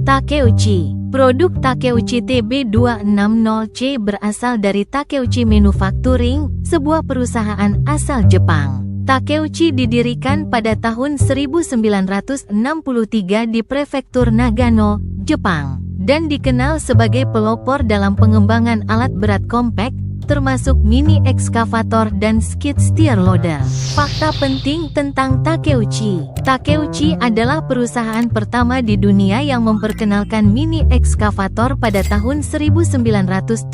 Takeuchi. Produk Takeuchi TB260C berasal dari Takeuchi Manufacturing, sebuah perusahaan asal Jepang. Takeuchi didirikan pada tahun 1963 di Prefektur Nagano, Jepang, dan dikenal sebagai pelopor dalam pengembangan alat berat kompak, termasuk mini ekskavator dan skid steer loader. Fakta penting tentang Takeuchi. Takeuchi adalah perusahaan pertama di dunia yang memperkenalkan mini ekskavator pada tahun 1971,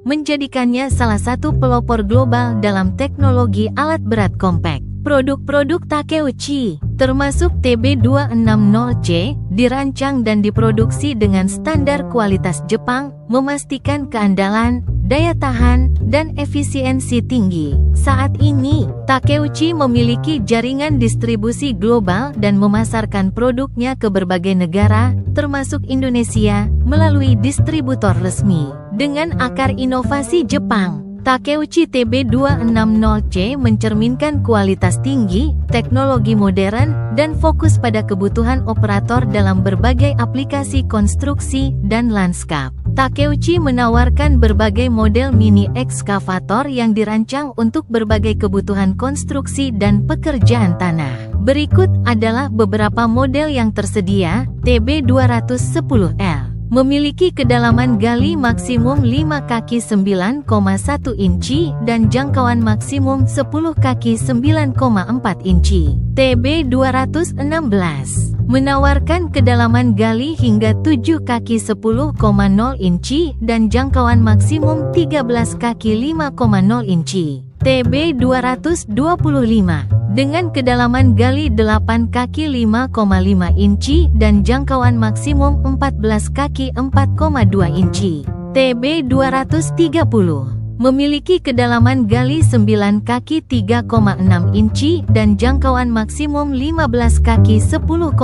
menjadikannya salah satu pelopor global dalam teknologi alat berat kompak. Produk-produk Takeuchi, termasuk TB260C, dirancang dan diproduksi dengan standar kualitas Jepang, memastikan keandalan, daya tahan, dan efisiensi tinggi. Saat ini, Takeuchi memiliki jaringan distribusi global dan memasarkan produknya ke berbagai negara, termasuk Indonesia, melalui distributor resmi. Dengan akar inovasi Jepang, Takeuchi TB260C mencerminkan kualitas tinggi, teknologi modern, dan fokus pada kebutuhan operator dalam berbagai aplikasi konstruksi dan lanskap. Takeuchi menawarkan berbagai model mini ekskavator yang dirancang untuk berbagai kebutuhan konstruksi dan pekerjaan tanah. Berikut adalah beberapa model yang tersedia. TB210L memiliki kedalaman gali maksimum 5 kaki 9,1 inci dan jangkauan maksimum 10 kaki 9,4 inci. TB216 menawarkan kedalaman gali hingga 7 kaki 10,0 inci dan jangkauan maksimum 13 kaki 5,0 inci. TB225 dengan kedalaman gali 8 kaki 5,5 inci dan jangkauan maksimum 14 kaki 4,2 inci. TB230 memiliki kedalaman gali 9 kaki 3,6 inci dan jangkauan maksimum 15 kaki 10,9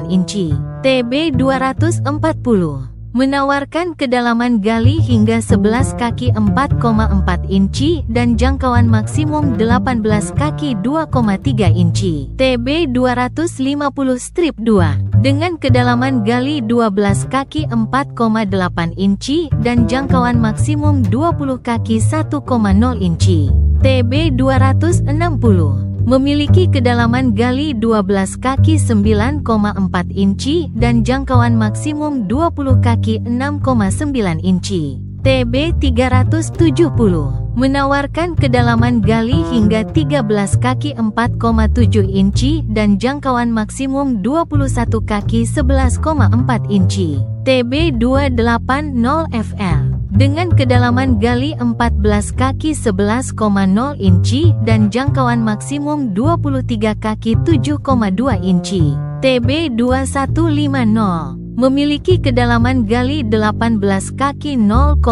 inci. TB240 menawarkan kedalaman gali hingga 11 kaki 4,4 inci dan jangkauan maksimum 18 kaki 2,3 inci. TB250 strip 2 dengan kedalaman gali 12 kaki 4,8 inci dan jangkauan maksimum 20 kaki 1,0 inci. TB260 memiliki kedalaman gali 12 kaki 9,4 inci dan jangkauan maksimum 20 kaki 6,9 inci. TB370 menawarkan kedalaman gali hingga 13 kaki 4,7 inci dan jangkauan maksimum 21 kaki 11,4 inci. TB280FL dengan kedalaman gali 14 kaki 11,0 inci dan jangkauan maksimum 23 kaki 7,2 inci. TB2150 memiliki kedalaman gali 18 kaki 0,0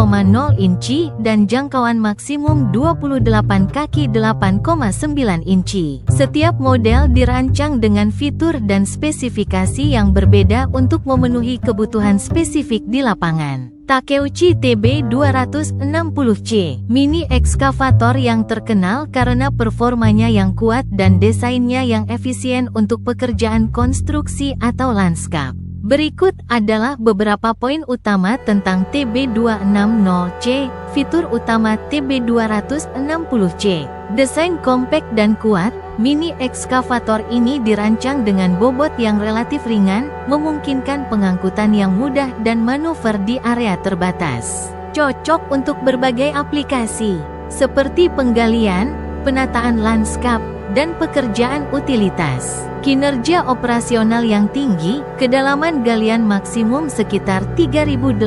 inci dan jangkauan maksimum 28 kaki 8,9 inci. Setiap model dirancang dengan fitur dan spesifikasi yang berbeda untuk memenuhi kebutuhan spesifik di lapangan. Takeuchi TB260C mini ekskavator yang terkenal karena performanya yang kuat dan desainnya yang efisien untuk pekerjaan konstruksi atau lanskap. Berikut adalah beberapa poin utama tentang TB260C. Fitur utama TB260C. Desain kompak dan kuat, mini ekskavator ini dirancang dengan bobot yang relatif ringan, memungkinkan pengangkutan yang mudah dan manuver di area terbatas. Cocok untuk berbagai aplikasi, seperti penggalian, penataan lanskap, dan pekerjaan utilitas. Kinerja operasional yang tinggi, kedalaman galian maksimum sekitar 3.895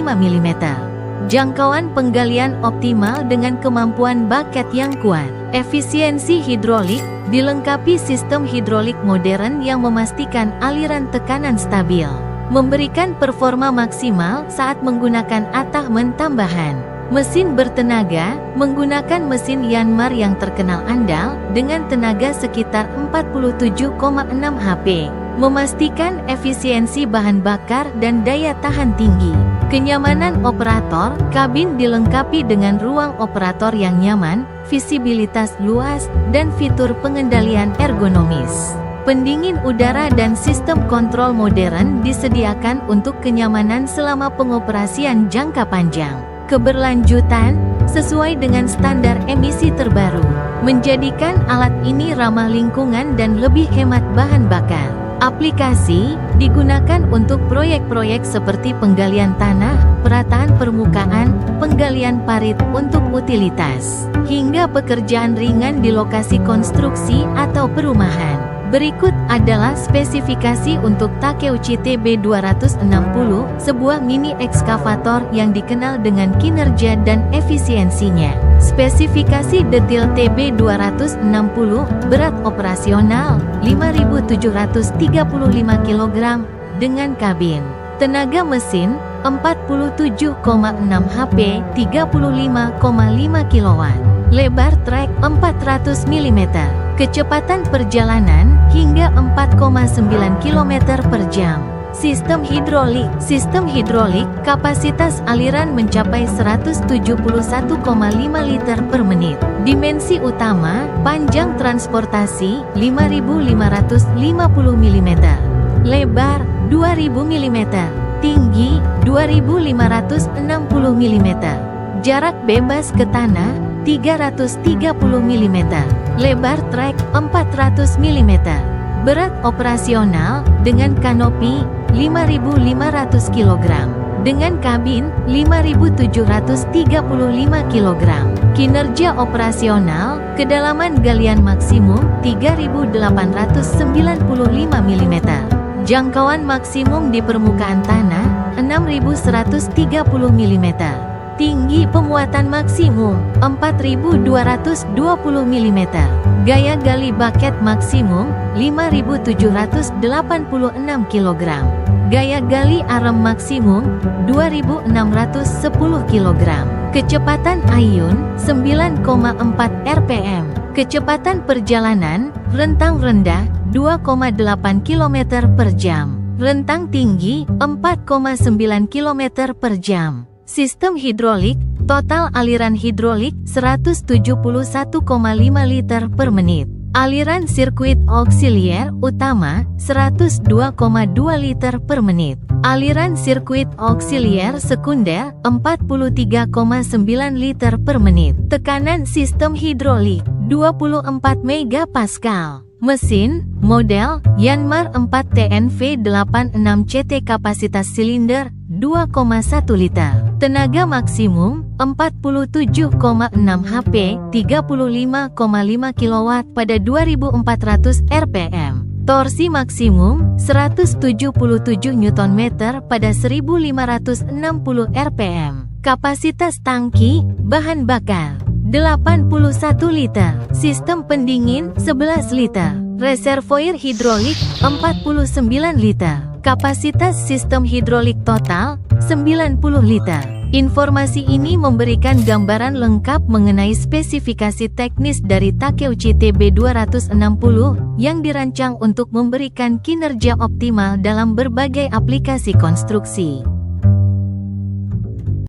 mm. Jangkauan penggalian optimal dengan kemampuan bucket yang kuat. Efisiensi hidrolik, dilengkapi sistem hidrolik modern yang memastikan aliran tekanan stabil. Memberikan performa maksimal saat menggunakan attachment tambahan. Mesin bertenaga, menggunakan mesin Yanmar yang terkenal andal, dengan tenaga sekitar 47,6 HP. Memastikan efisiensi bahan bakar dan daya tahan tinggi. Kenyamanan operator, kabin dilengkapi dengan ruang operator yang nyaman, visibilitas luas, dan fitur pengendalian ergonomis. Pendingin udara dan sistem kontrol modern disediakan untuk kenyamanan selama pengoperasian jangka panjang. Keberlanjutan, sesuai dengan standar emisi terbaru, menjadikan alat ini ramah lingkungan dan lebih hemat bahan bakar. Aplikasi digunakan untuk proyek-proyek seperti penggalian tanah, perataan permukaan, penggalian parit untuk utilitas, hingga pekerjaan ringan di lokasi konstruksi atau perumahan. Berikut adalah spesifikasi untuk Takeuchi TB260, sebuah mini ekskavator yang dikenal dengan kinerja dan efisiensinya. Spesifikasi detail TB260, berat operasional 5.735 kg, dengan kabin. Tenaga mesin 47,6 HP, 35,5 kW. Lebar trek 400 mm. Kecepatan perjalanan hingga 4,9 km per jam. Sistem hidrolik. Kapasitas aliran mencapai 171,5 liter per menit. Dimensi utama, panjang transportasi 5.550 mm. Lebar 2.000 mm. Tinggi 2.560 mm. Jarak bebas ke tanah 330 mm. Lebar trek 400 mm. Berat operasional dengan kanopi 5.500 kg. Dengan kabin 5.735 kg. Kinerja operasional, kedalaman galian maksimum 3.895 mm. Jangkauan maksimum di permukaan tanah 6.130 mm. Tinggi pemuatan maksimum 4.220 mm. Gaya gali baket maksimum 5.786 kg. Gaya gali arem maksimum 2.610 kg. Kecepatan ayun 9,4 rpm. Kecepatan perjalanan rentang rendah 2,8 km per jam. Rentang tinggi 4,9 km per jam. Sistem hidrolik, total aliran hidrolik 171,5 liter per menit. Aliran sirkuit auxilier utama 102,2 liter per menit. Aliran sirkuit auxilier sekunder 43,9 liter per menit. Tekanan sistem hidrolik 24 megapascal. Mesin, model Yanmar 4 TNV86 CT. Kapasitas silinder 2,1 liter. Tenaga maksimum 47,6 HP, 35,5 kW pada 2400 rpm. Torsi maksimum 177 Nm pada 1560 rpm. Kapasitas tangki bahan bakar 81 liter. Sistem pendingin 11 liter. Reservoir hidrolik 49 liter. Kapasitas sistem hidrolik total 90 liter. Informasi ini memberikan gambaran lengkap mengenai spesifikasi teknis dari Takeuchi TB260 yang dirancang untuk memberikan kinerja optimal dalam berbagai aplikasi konstruksi.